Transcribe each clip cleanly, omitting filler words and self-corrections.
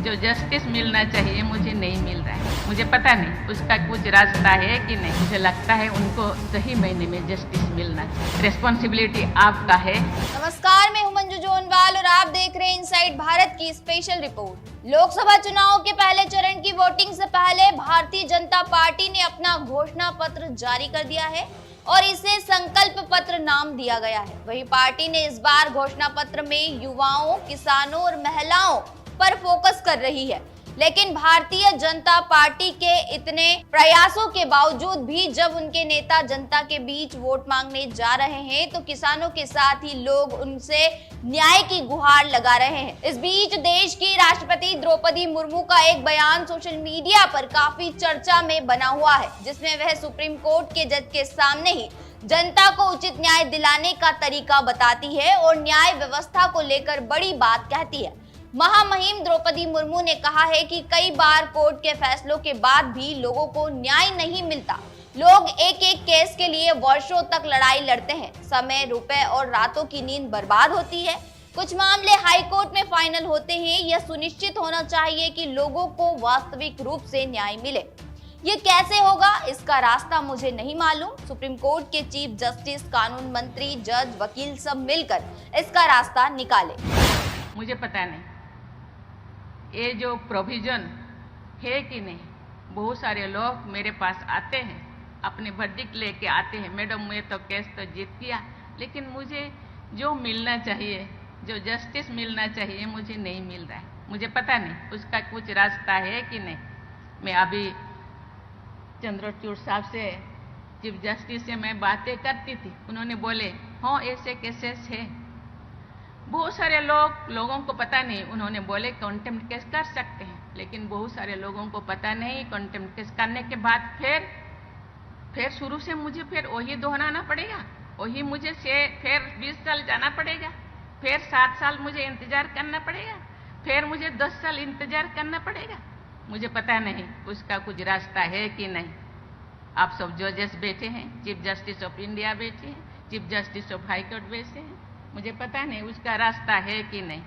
जो जस्टिस मिलना चाहिए मुझे नहीं मिल रहा है। मुझे पता नहीं उसका कुछ रास्ता है कि नहीं। मुझे लगता है उनको सही महीने में जस्टिस मिलना चाहिए। रिस्पॉन्सिबिलिटी आपका है। नमस्कार, मैं हूं मंजू जोनवाल और आप देख रहे हैं इनसाइड भारत की स्पेशल रिपोर्ट। लोकसभा चुनाव के पहले चरण की वोटिंग से पहले भारतीय जनता पार्टी ने अपना घोषणा पत्र जारी कर दिया है और इसे संकल्प पत्र नाम दिया गया है। वहीं पार्टी ने इस बार घोषणा पत्र में युवाओं, किसानों और महिलाओं पर फोकस कर रही है। लेकिन भारतीय जनता पार्टी के इतने प्रयासों के बावजूद भी जब उनके नेता जनता के बीच वोट मांगने जा रहे हैं तो किसानों के साथ ही लोग उनसे न्याय की गुहार लगा रहे हैं। इस बीच देश की राष्ट्रपति द्रौपदी मुर्मू का एक बयान सोशल मीडिया पर काफी चर्चा में बना हुआ है, जिसमें वह सुप्रीम कोर्ट के जज के सामने ही जनता को उचित न्याय दिलाने का तरीका बताती है और न्याय व्यवस्था को लेकर बड़ी बात कहती है। महामहिम द्रौपदी मुर्मू ने कहा है कि कई बार कोर्ट के फैसलों के बाद भी लोगों को न्याय नहीं मिलता। लोग एक एक केस के लिए वर्षों तक लड़ाई लड़ते हैं। समय, रुपए और रातों की नींद बर्बाद होती है। कुछ मामले हाई कोर्ट में फाइनल होते हैं। यह सुनिश्चित होना चाहिए कि लोगों को वास्तविक रूप से न्याय मिले। ये कैसे होगा, इसका रास्ता मुझे नहीं मालूम। सुप्रीम कोर्ट के चीफ जस्टिस, कानून मंत्री, जज, वकील सब मिलकर इसका रास्ता निकाले। मुझे पता नहीं ये जो प्रोविजन है कि नहीं। बहुत सारे लोग मेरे पास आते हैं, अपने वर्डिक्ट लेके आते हैं, मैडम मैं तो केस तो जीत गया, लेकिन मुझे जो मिलना चाहिए, जो जस्टिस मिलना चाहिए मुझे नहीं मिल रहा है। मुझे पता नहीं उसका कुछ रास्ता है कि नहीं। मैं अभी चंद्रचूड़ साहब से, चीफ जस्टिस से मैं बातें करती थी, उन्होंने बोले हाँ ऐसे केसेस है। बहुत सारे लोगों को पता नहीं, उन्होंने बोले कंटेम्प्ट केस कर सकते हैं, लेकिन बहुत सारे लोगों को पता नहीं कंटेम्प्ट केस करने के बाद फिर शुरू से मुझे फिर वही दोहराना पड़ेगा, वही मुझे फिर 20 साल जाना पड़ेगा, फिर 7 साल मुझे इंतजार करना पड़ेगा, फिर मुझे 10 साल इंतजार करना पड़ेगा। मुझे पता नहीं उसका कुछ रास्ता है कि नहीं। आप सब जजेस बैठे हैं, चीफ जस्टिस ऑफ इंडिया बैठे हैं, chief justice of high court बैठे हैं, मुझे पता नहीं उसका रास्ता है कि नहीं।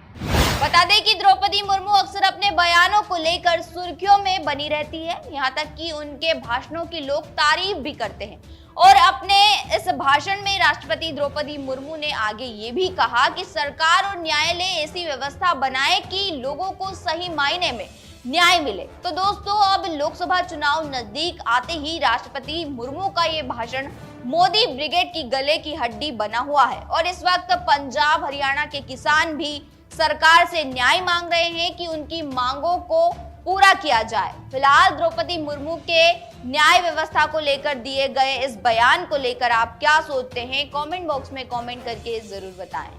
बता दें कि द्रौपदी मुर्मू अक्सर अपने बयानों को लेकर सुर्खियों में बनी रहती है। यहाँ तक कि उनके भाषणों की लोग तारीफ भी करते हैं। और अपने इस भाषण में राष्ट्रपति द्रौपदी मुर्मू ने आगे ये भी कहा कि सरकार और न्यायालय ऐसी व्यवस्था बनाए कि लोगों को सही मायने में न्याय मिले। तो दोस्तों, अब लोकसभा चुनाव नजदीक आते ही राष्ट्रपति मुर्मू का ये भाषण मोदी ब्रिगेड की गले की हड्डी बना हुआ है और इस वक्त पंजाब, हरियाणा के किसान भी सरकार से न्याय मांग रहे हैं कि उनकी मांगों को पूरा किया जाए। फिलहाल द्रौपदी मुर्मू के न्याय व्यवस्था को लेकर दिए गए इस बयान को लेकर आप क्या सोचते हैं? कमेंट बॉक्स में कमेंट करके जरूर बताएं।